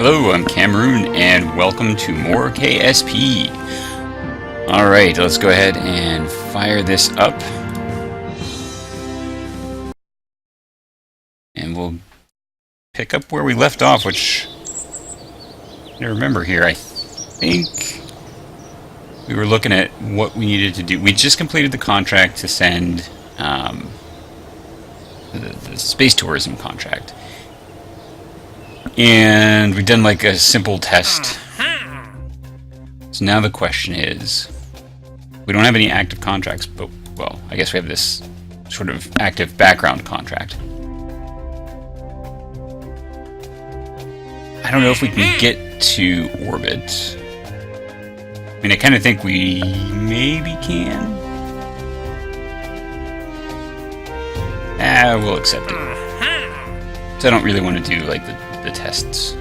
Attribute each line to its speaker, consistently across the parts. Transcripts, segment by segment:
Speaker 1: Hello, I'm Cameroon, and welcome to more KSP. Alright, let's go ahead and fire this up. And we'll pick up where we left off, which I remember here. I think we were looking at what we needed to do. We just completed the contract to send the space tourism contract. And we've done like a simple test. So now the question is, we don't have any active contracts, but, well, I guess we have this sort of active background contract. I don't know if we can get to orbit. I mean, I kind of think we maybe can. We'll accept it. So I don't really want to do like the tests.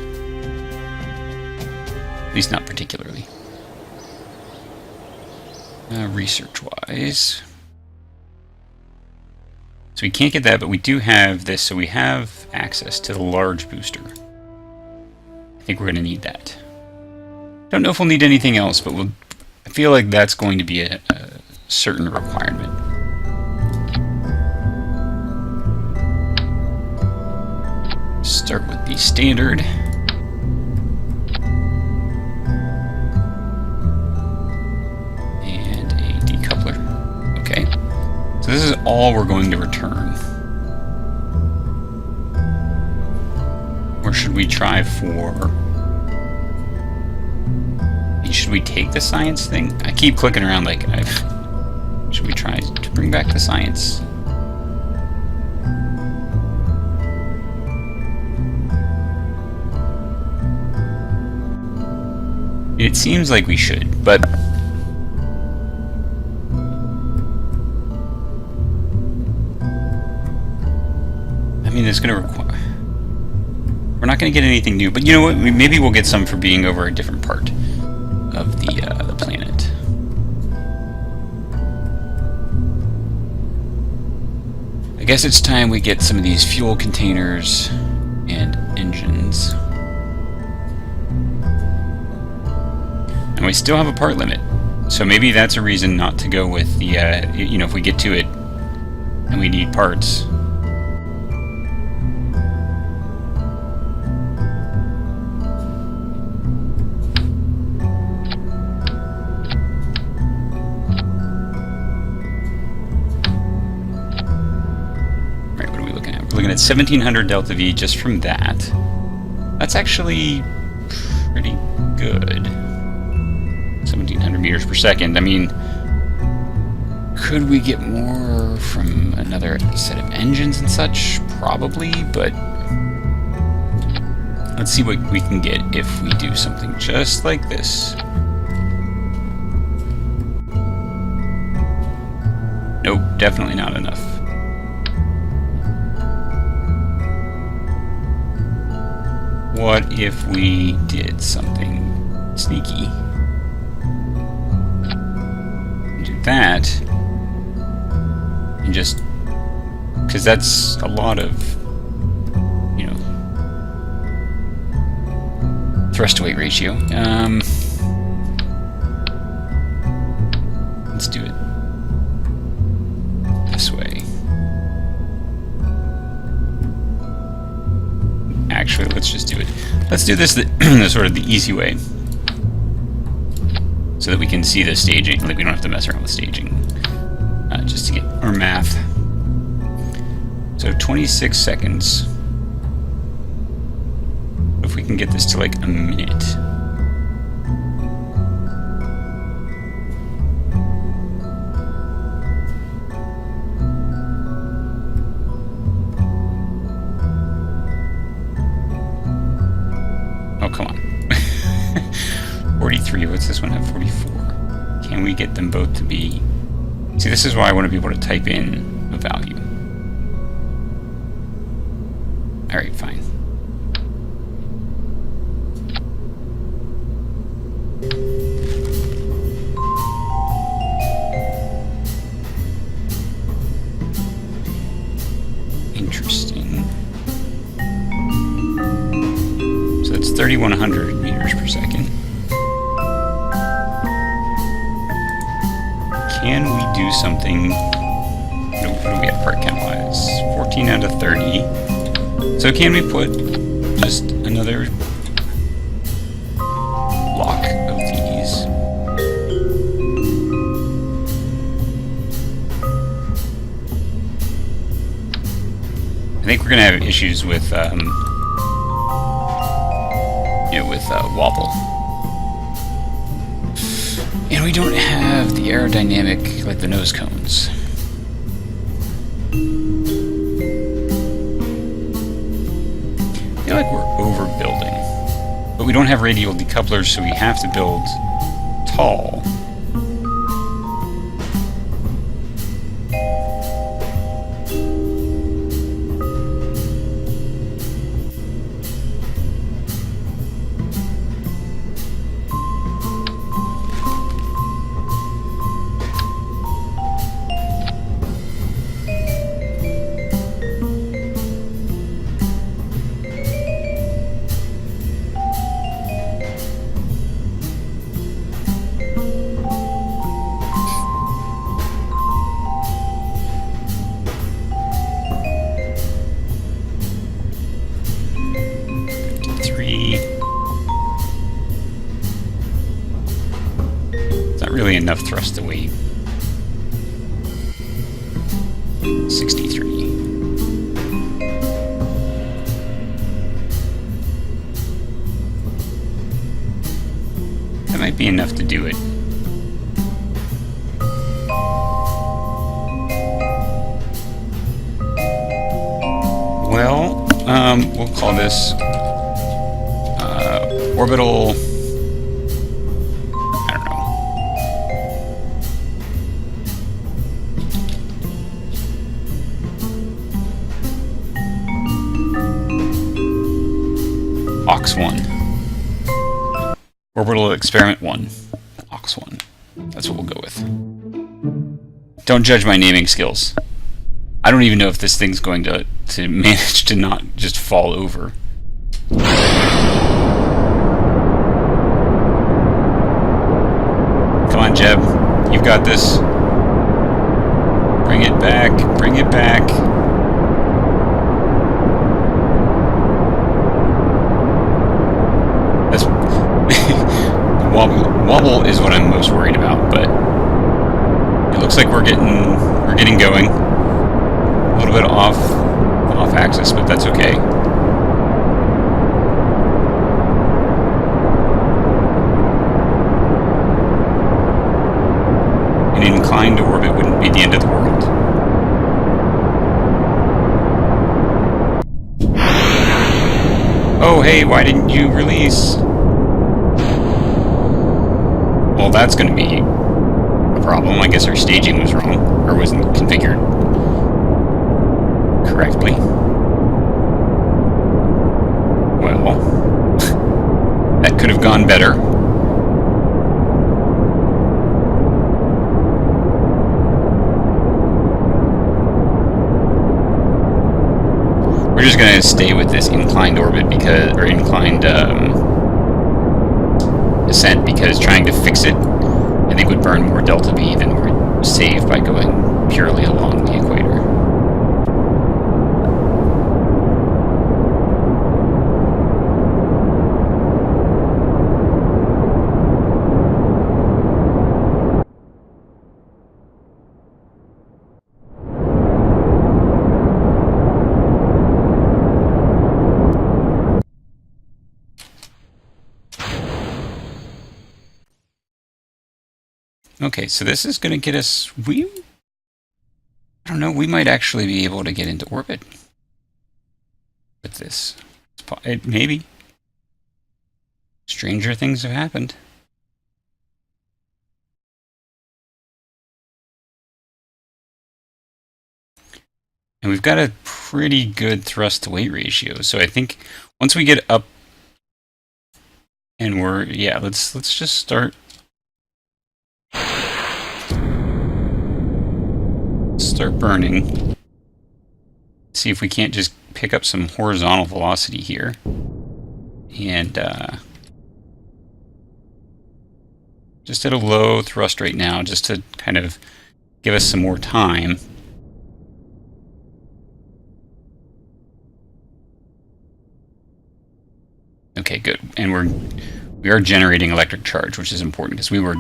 Speaker 1: At least not particularly. Research-wise. So we can't get that, but we do have this, so we have access to the large booster. I think we're going to need that. Don't know if we'll need anything else, but I feel like that's going to be a certain requirement. Start with the standard. And a decoupler. Okay. So this is all we're going to return. Or should we try for... Should we take the science thing? I keep clicking around like should we try to bring back the science? It seems like we should, but I mean, it's going to require... We're not going to get anything new, but you know what? Maybe we'll get some for being over a different part of the planet. I guess it's time we get some of these fuel containers and engines. And we still have a part limit, so maybe that's a reason not to go with the, you know, if we get to it and we need parts. Right, what are we looking at? We're looking at 1700 delta V just from that. That's actually pretty good. 1700 meters per second. I mean, could we get more from another set of engines and such? Probably, but let's see what we can get if we do something just like this. Nope, definitely not enough. What if we did something sneaky? That and just because that's a lot of, you know, thrust to weight ratio. Let's do it this way. Actually, let's just do it. Let's do this the sort of the easy way, so that we can see the staging, like we don't have to mess around with staging, just to get our math. So 26 seconds. If we can get this to like a minute. Oh, come on. 43, what's this one have? 44. Can we get them both to be... See, this is why I want to be able to type in a value. Alright, fine. 3,100 meters per second. Can we do something? What do we have part count wise? 14 out of 30. So can we put just another block of these? I think we're gonna have issues with wobble. And we don't have the aerodynamic, like the nose cones. I feel like we're overbuilding. But we don't have radial decouplers, so we have to build tall. Really enough thrust to weight. 63. That might be enough to do it. Well, we'll call this orbital. OX1. Orbital Experiment 1. OX1. That's what we'll go with. Don't judge my naming skills. I don't even know if this thing's going to manage to not just fall over. Come on, Jeb. You've got this. Bring it back. Bring it back. That's wobble is what I'm most worried about, but it looks like we're getting going. A little bit off axis, but that's okay. An inclined orbit wouldn't be the end of the world. Oh, hey, why didn't you release? Well, that's going to be a problem. I guess our staging was wrong, or wasn't configured correctly. Well, that could have gone better. We're just going to stay with this inclined orbit or inclined ascent, because trying to fix it, I think, would burn more delta V than we're saved by going purely along the equator. Okay, so this is going to get us, I don't know, we might actually be able to get into orbit with this. Maybe. Stranger things have happened. And we've got a pretty good thrust to weight ratio, so I think once we get up and let's just start burning. See if we can't just pick up some horizontal velocity here And just at a low thrust right now, just to kind of give us some more time. Okay, good. And we are generating electric charge, which is important because we were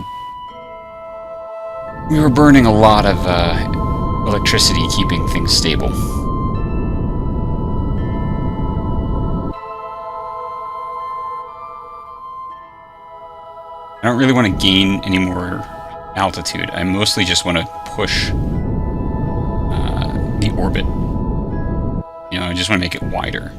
Speaker 1: burning a lot of electricity keeping things stable. I don't really want to gain any more altitude. I mostly just want to push the orbit. You know, I just want to make it wider.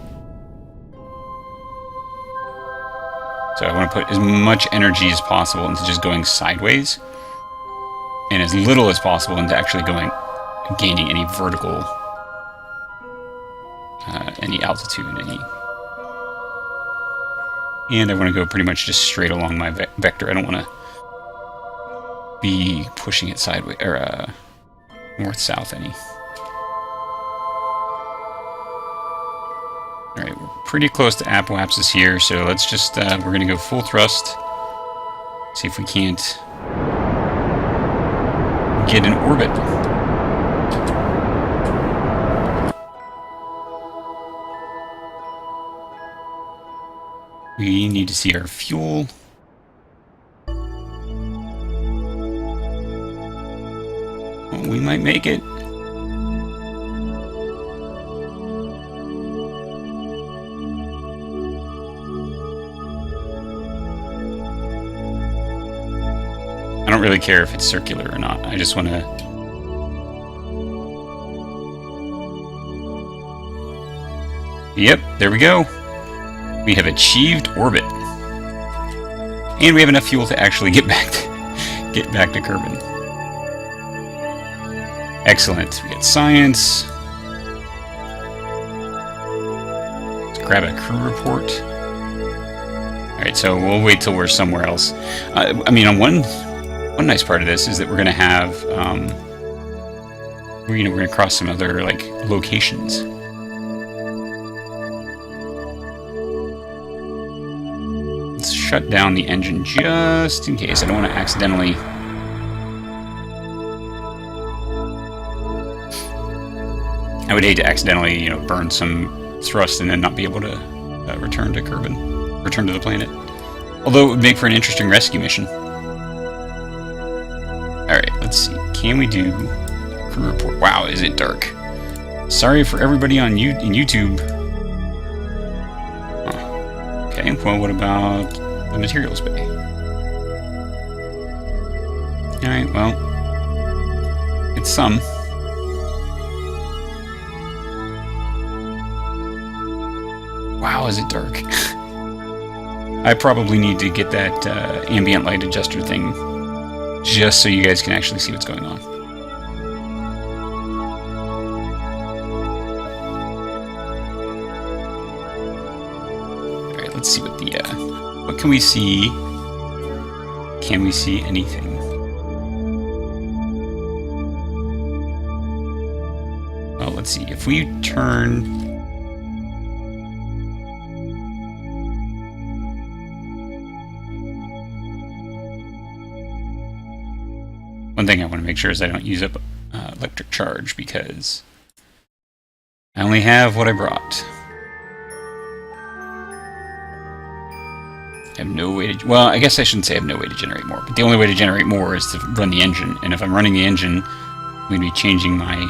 Speaker 1: So I want to put as much energy as possible into just going sideways, and as little as possible into actually gaining any vertical, any altitude, and I want to go pretty much just straight along my vector. I don't want to be pushing it sideways, or north-south any. Alright, we're pretty close to apoapsis here, so let's just, we're going to go full thrust. See if we can't get an orbit. We need to see our fuel. Well, we might make it. I don't really care if it's circular or not. I just want to... Yep, there we go. We have achieved orbit. And we have enough fuel to actually get back to Kerbal. Excellent. We get science. Let's grab a crew report. Alright, so we'll wait till we're somewhere else. I mean, on one nice part of this is that we're going to have, we're going to cross some other, like, locations. Let's shut down the engine just in case. I don't want to accidentally... I would hate to accidentally, you know, burn some thrust and then not be able to return to Kerbal, return to the planet. Although it would make for an interesting rescue mission. Alright, let's see. Can we do crew report? Wow, is it dark? Sorry for everybody on YouTube. Huh. Okay, well, what about the materials bay? Alright, well, it's some. Wow, is it dark? I probably need to get that ambient light adjuster thing just so you guys can actually see what's going on. Alright, let's see what the, what can we see? Can we see anything? Well, let's see, if we turn... One thing I want to make sure is I don't use up electric charge, because I only have what I brought. I have no way to... Well, I guess I shouldn't say I have no way to generate more, but the only way to generate more is to run the engine. And if I'm running the engine, I'm going to be changing my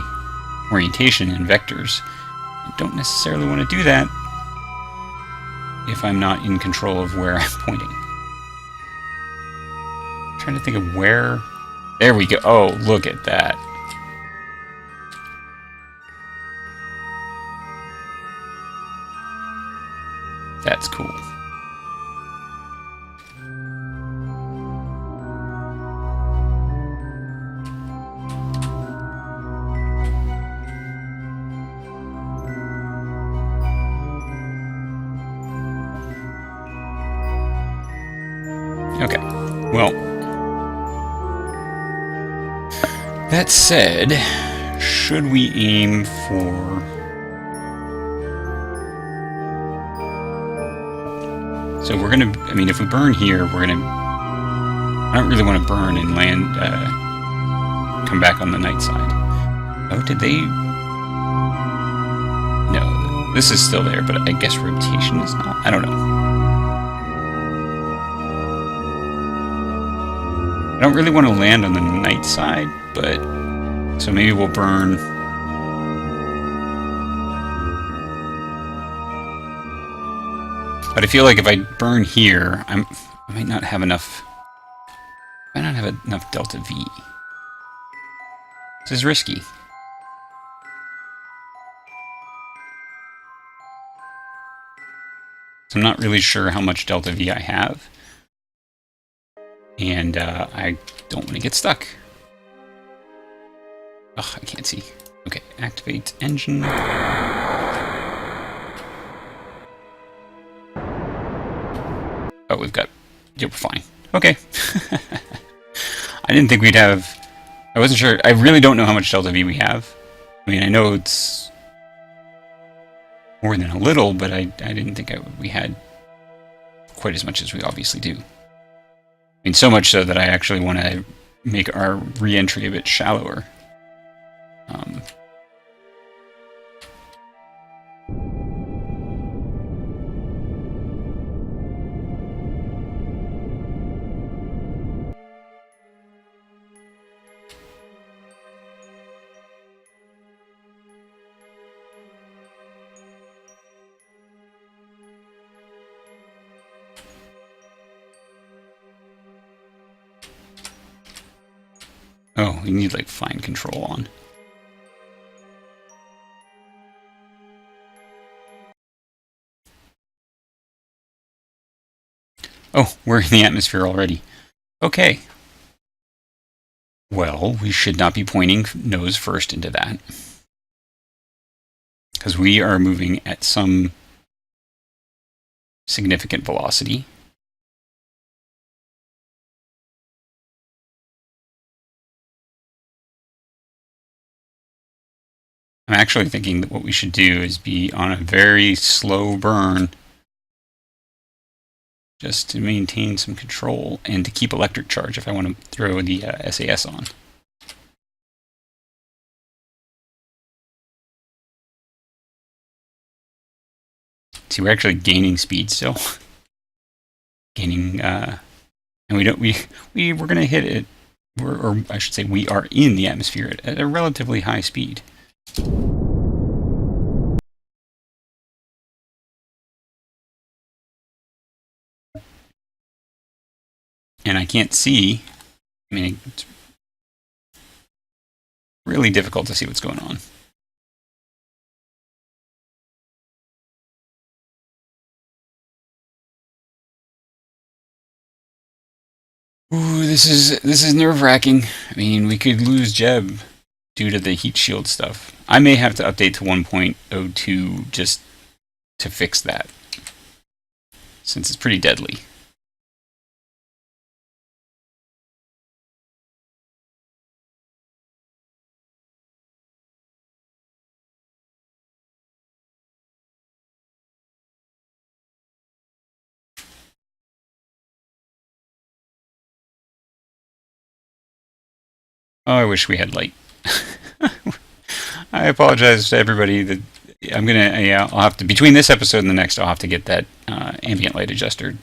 Speaker 1: orientation and vectors. I don't necessarily want to do that if I'm not in control of where I'm pointing. I'm trying to think of where... There we go. Oh, look at that. That's cool. Okay. Well... That said, should we aim for... So we're gonna, I mean, if we burn here, we're gonna, I don't really want to burn and land, come back on the night side. Oh, did they? No, this is still there, but I guess rotation is not. I don't know. I don't really want to land on the night side, but so maybe we'll burn. But I feel like if I burn here, I might not have enough. I might not have enough delta V. This is risky. So I'm not really sure how much delta V I have. And I don't want to get stuck. Ugh, I can't see. Okay, activate engine. Oh, we've got... Yeah, we're fine. Okay. I didn't think we'd have... I wasn't sure. I really don't know how much delta V we have. I mean, I know it's more than a little, but I didn't think we had quite as much as we obviously do. I mean, so much so that I actually want to make our re-entry a bit shallower. Oh, we need like fine control on. Oh, we're in the atmosphere already. Okay. Well, we should not be pointing nose first into that. Because we are moving at some significant velocity. I'm actually thinking that what we should do is be on a very slow burn just to maintain some control and to keep electric charge if I want to throw the SAS on. See, we're actually gaining speed still. Gaining, and we're going to hit it, or I should say we are in the atmosphere at a relatively high speed. And I can't see, I mean, it's really difficult to see what's going on. Ooh, this is nerve-wracking. I mean, we could lose Jeb due to the heat shield stuff. I may have to update to 1.02 just to fix that, since it's pretty deadly. Oh, I wish we had light. I apologize to everybody that I'm gonna. Yeah, I'll have to between this episode and the next. I'll have to get that ambient light adjuster.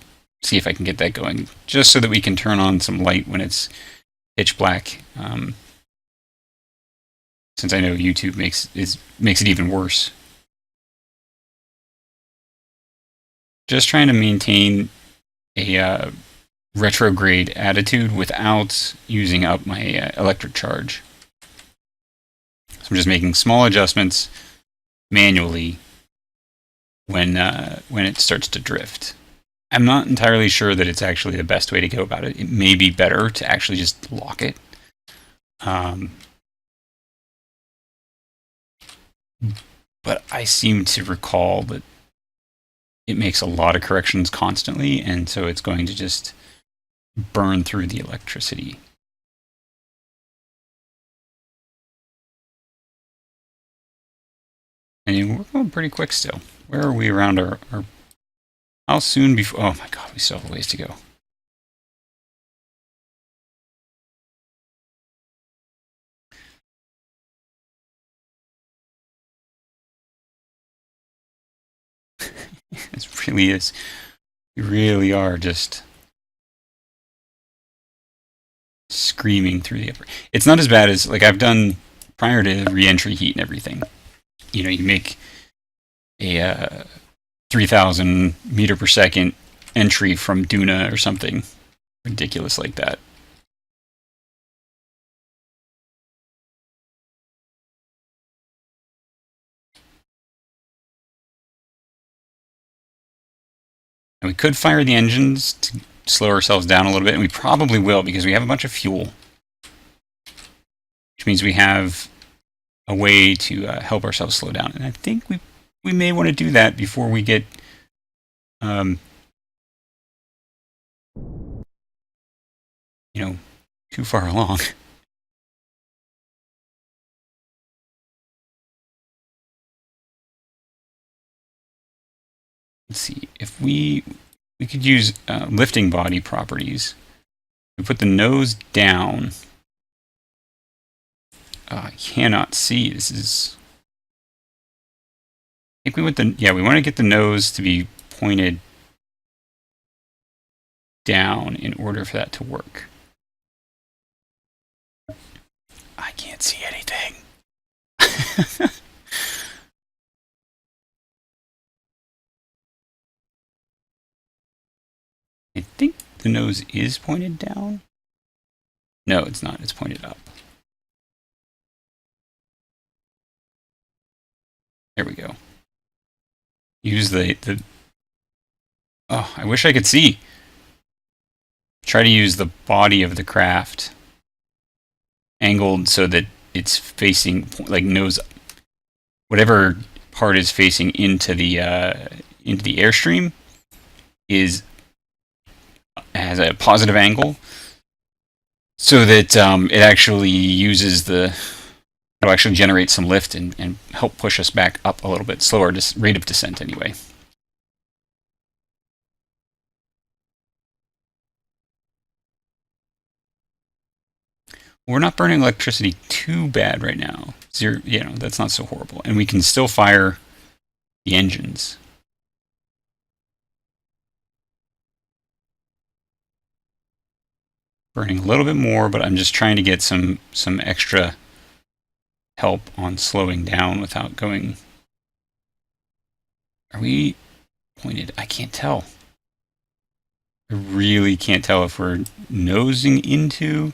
Speaker 1: See if I can get that going, just so that we can turn on some light when it's pitch black. Since I know YouTube makes it even worse. Just trying to maintain a retrograde attitude without using up my electric charge. So I'm just making small adjustments manually when it starts to drift. I'm not entirely sure that it's actually the best way to go about it. It may be better to actually just lock it. But I seem to recall that it makes a lot of corrections constantly, and so it's going to just burn through the electricity. And we're going pretty quick still. Where are we around our How soon before... Oh my god, we still have a ways to go. It really is. We really are just screaming through the upper. It's not as bad as, like, I've done prior to re-entry heat and everything. You know, you make a 3,000 meter per second entry from Duna or something ridiculous like that. And we could fire the engines to slow ourselves down a little bit, and we probably will because we have a bunch of fuel. Which means we have a way to help ourselves slow down. And I think we may want to do that before we get you know, too far along. Let's see, if we could use lifting body properties. We put the nose down. I cannot see. This is... I think we want the... Yeah, we want to get the nose to be pointed down in order for that to work. I can't see anything. I think the nose is pointed down. No, it's not. It's pointed up. There we go. Use the... Oh, I wish I could see. Try to use the body of the craft angled so that it's facing, like, nose... Whatever part is facing into the airstream has a positive angle, so that it actually uses the... It'll actually generate some lift and help push us back up a little bit, slower rate of descent anyway. We're not burning electricity too bad right now. Zero, you know, that's not so horrible. And we can still fire the engines. Burning a little bit more, but I'm just trying to get some extra help on slowing down without going... Are we pointed? I can't tell. I really can't tell if we're nosing into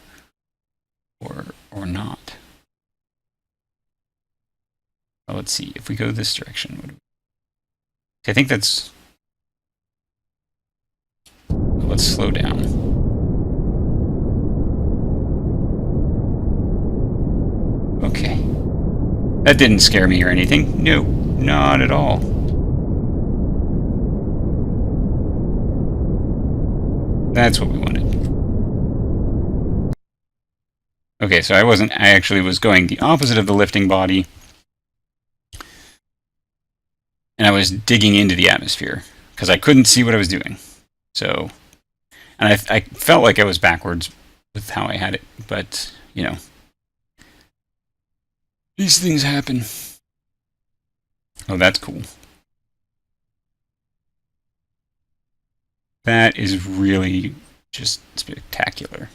Speaker 1: or not. Well, let's see. If we go this direction, I think that's... Let's slow down. Okay. That didn't scare me or anything. No, not at all. That's what we wanted. Okay, so I actually was going the opposite of the lifting body. And I was digging into the atmosphere because I couldn't see what I was doing. So, and I felt like I was backwards with how I had it, but, you know, these things happen. Oh, that's cool. That is really just spectacular.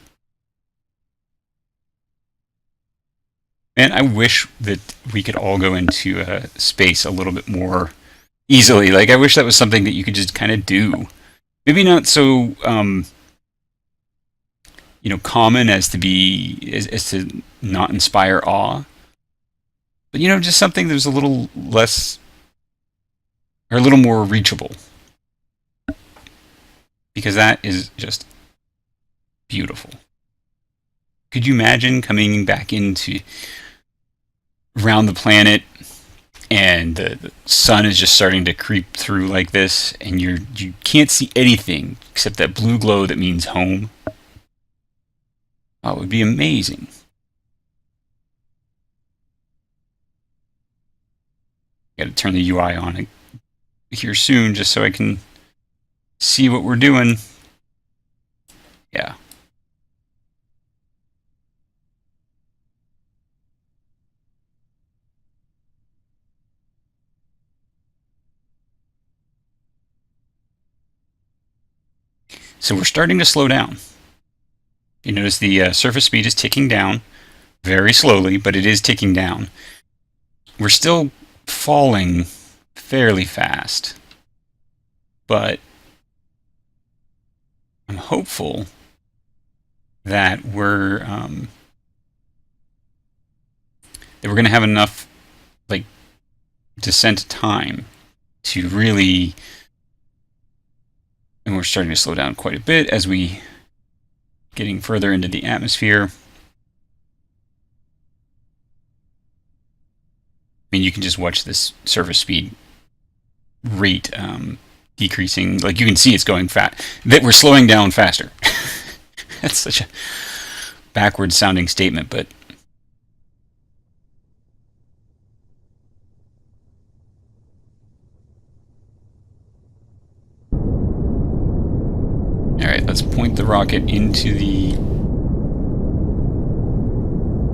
Speaker 1: And I wish that we could all go into space a little bit more easily. Like, I wish that was something that you could just kind of do. Maybe not so, you know, common as to be, as to not inspire awe. But, you know, just something that was a little less, or a little more reachable. Because that is just beautiful. Could you imagine coming back around the planet and the sun is just starting to creep through like this, and you can't see anything except that blue glow that means home? Oh, it would be amazing. Got to turn the UI on here soon just so I can see what we're doing. Yeah. So we're starting to slow down. You notice the surface speed is ticking down very slowly, but it is ticking down. We're still falling fairly fast, but I'm hopeful that we're going to have enough like descent time to really, and we're starting to slow down quite a bit as we getting further into the atmosphere. I mean, you can just watch this surface speed rate decreasing. Like, you can see it's going fast. That we're slowing down faster. That's such a backwards sounding statement, but all right, let's point the rocket into the.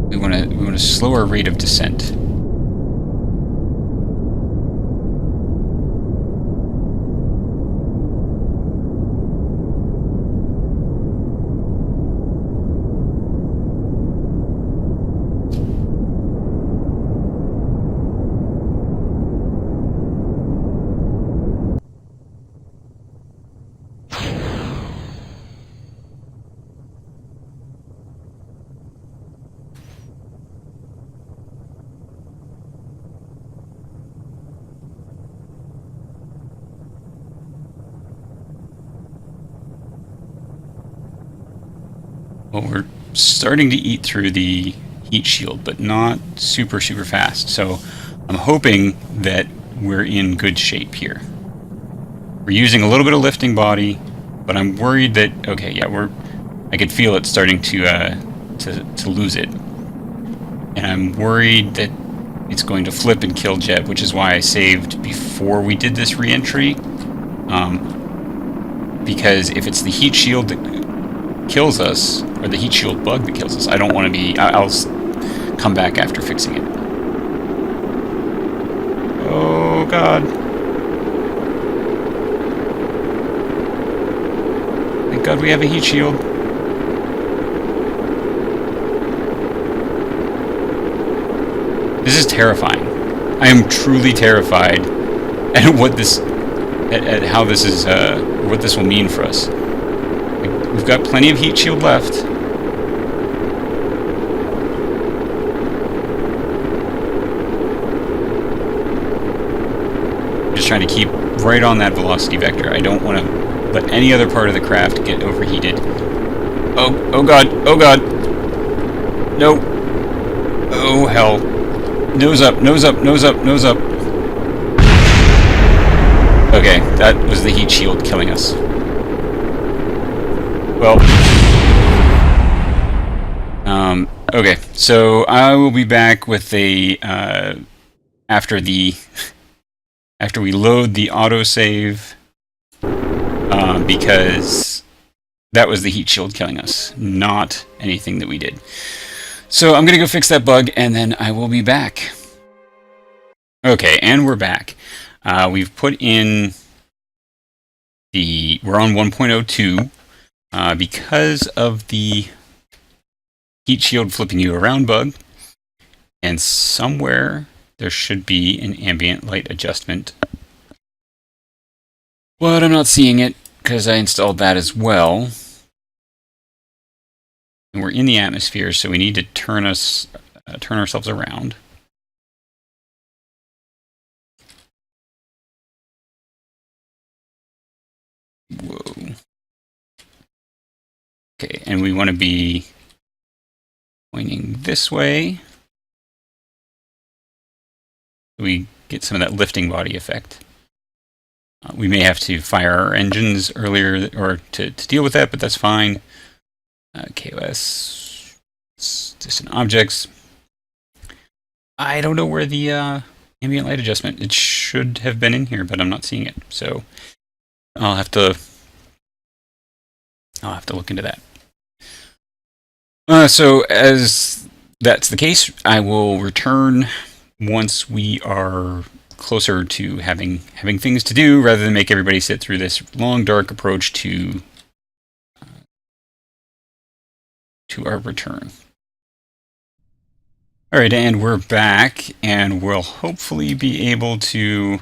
Speaker 1: We want to slow our rate of descent. Well, we're starting to eat through the heat shield, but not super fast. So I'm hoping that we're in good shape here. We're using a little bit of lifting body, but I'm worried that, okay, yeah, I could feel it starting to lose it. And I'm worried that it's going to flip and kill Jeb, which is why I saved before we did this re-entry. Because if it's the heat shield that kills us, or the heat shield bug that kills us, I don't want to be. I'll come back after fixing it. Oh god. Thank god we have a heat shield. This is terrifying. I am truly terrified at what this, at how this is, what this will mean for us. We've got plenty of heat shield left. Just trying to keep right on that velocity vector. I don't want to let any other part of the craft get overheated. Oh god, oh god. No. Oh hell. Nose up, nose up, nose up, nose up. Okay, that was the heat shield killing us. Well, okay, so I will be back with a, after we load the autosave, because that was the heat shield killing us, not anything that we did. So I'm gonna go fix that bug, and then I will be back. Okay, and we're back. We've put in we're on 1.02. Because of the heat shield flipping you around bug, and somewhere there should be an ambient light adjustment. But I'm not seeing it because I installed that as well. And we're in the atmosphere, so we need to turn ourselves around. Whoa. Okay, and we want to be pointing this way. We get some of that lifting body effect. We may have to fire our engines earlier or to deal with that, but that's fine. KOS, distant objects. I don't know where the ambient light adjustment, it should have been in here, but I'm not seeing it. So I'll have to I'll have to look into that. So as that's the case, I will return once we are closer to having things to do, rather than make everybody sit through this long, dark approach to our return. All right, and we're back, and we'll hopefully be able to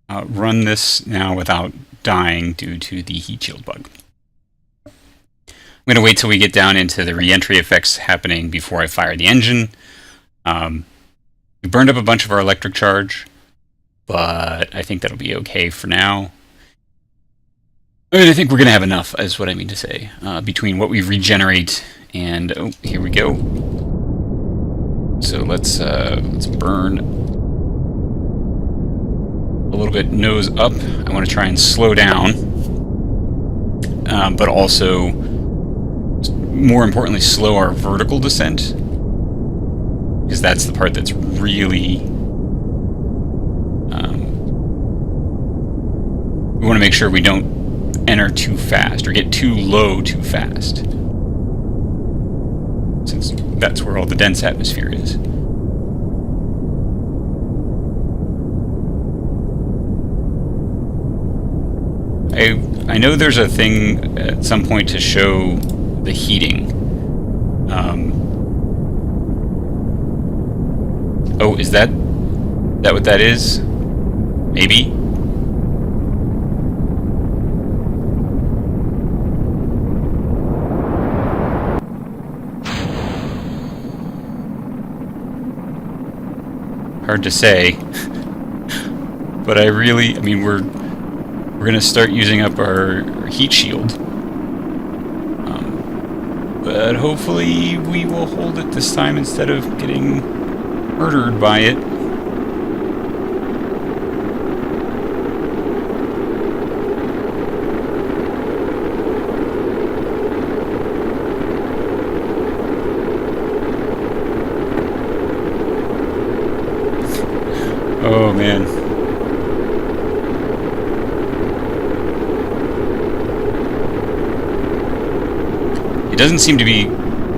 Speaker 1: run this now without dying due to the heat shield bug. I'm going to wait till we get down into the re-entry effects happening before I fire the engine. We burned up a bunch of our electric charge, but I think that'll be okay for now. I mean, I think we're going to have enough, is what I mean to say, between what we regenerate and... Oh, here we go. So let's burn a little bit nose up. I want to try and slow down, but also, more importantly, slow our vertical descent, because that's the part that's really... we want to make sure we don't enter too fast or get too low too fast, since that's where all the dense atmosphere is. I know there's a thing at some point to show the heating. Oh, is that what that is? Maybe? Hard to say, but I mean, we're gonna start using up our heat shield, but hopefully we will hold it this time instead of getting murdered by it. Oh, man. It doesn't seem to be...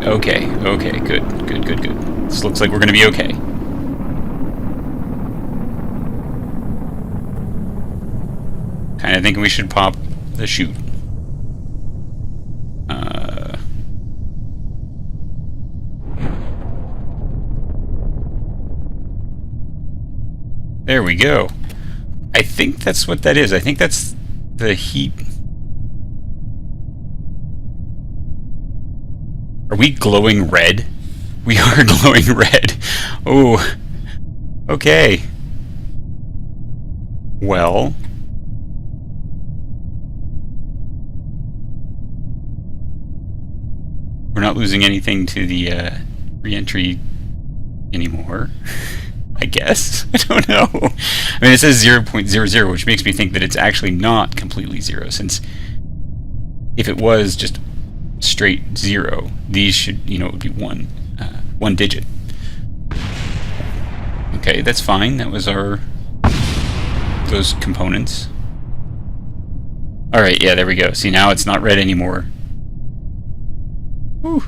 Speaker 1: Okay, good. This looks like we're going to be okay. Kind of thinking we should pop the chute. There we go. I think that's what that is. I think that's the heat. Are we glowing red? We are glowing red. Oh. Okay. Well. We're not losing anything to the re-entry anymore. I guess. I don't know. I mean, it says 0.00, which makes me think that it's actually not completely zero, since if it was just straight 0, these should, it would be one digit. Okay, that's fine. That was those components. Alright, yeah, there we go. See, now it's not red anymore. Whew.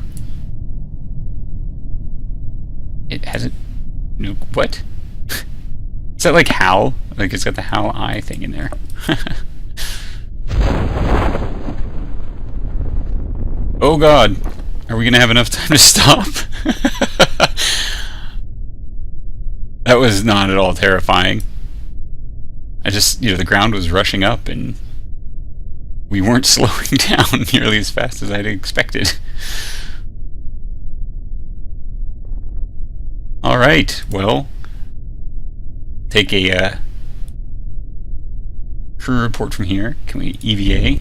Speaker 1: It hasn't... No, what? Is that like HAL? Like it's got the HAL I thing in there. Oh god. Are we gonna have enough time to stop? That was not at all terrifying. I just, the ground was rushing up and we weren't slowing down nearly as fast as I'd expected. Alright, well, take a crew report from here. Can we EVA?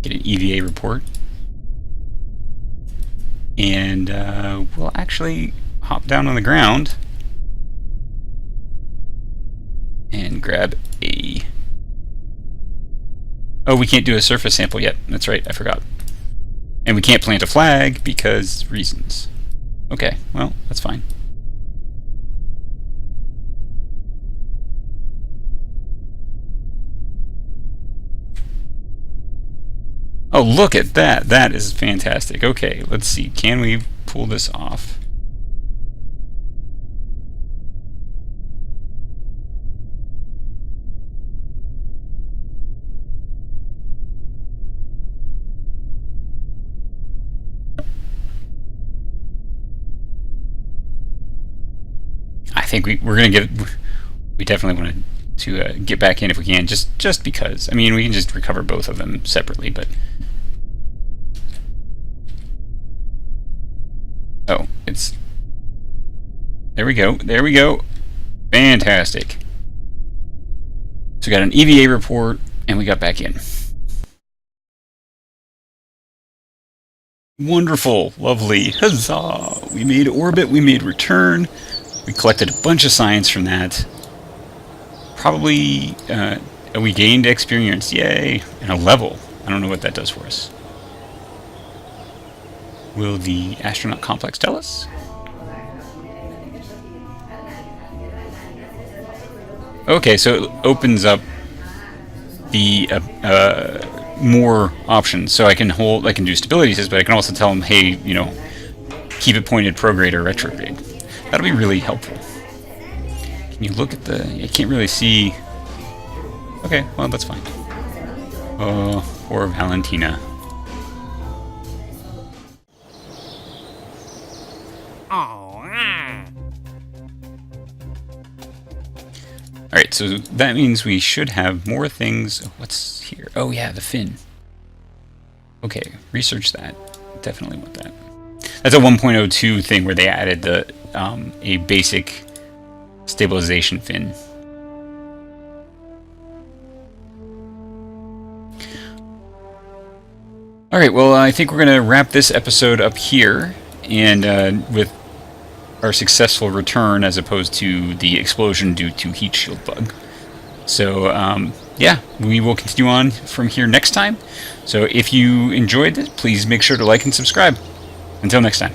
Speaker 1: Get an EVA report. And we'll actually hop down on the ground and grab a... Oh, we can't do a surface sample yet. That's right, I forgot. And we can't plant a flag because reasons. Okay, well, that's fine. Oh, look at that. That is fantastic. Okay, let's see. Can we pull this off? I think we're going to we definitely want to get back in if we can, just because. I mean, we can just recover both of them separately, but... Oh, it's... There we go. There we go. Fantastic. So we got an EVA report, and we got back in. Wonderful. Lovely. Huzzah! We made orbit. We made return. We collected a bunch of science from that. Probably, we gained experience. Yay! And a level. I don't know what that does for us. Will the astronaut complex tell us? Okay, so it opens up the more options. So I can do stability tests, but I can also tell them, hey, you know, keep it pointed prograde or retrograde. That'll be really helpful. Can you look at the... I can't really see... Okay, well, that's fine. Oh, poor Valentina. Alright, so that means we should have more things... What's here? Oh yeah, the fin. Okay, research that. Definitely want that. That's a 1.02 thing where they added the a basic stabilization fin. Alright, well, I think we're going to wrap this episode up here, and with our successful return as opposed to the explosion due to heat shield bug. So, yeah, we will continue on from here next time. So if you enjoyed this, please make sure to like and subscribe. Until next time.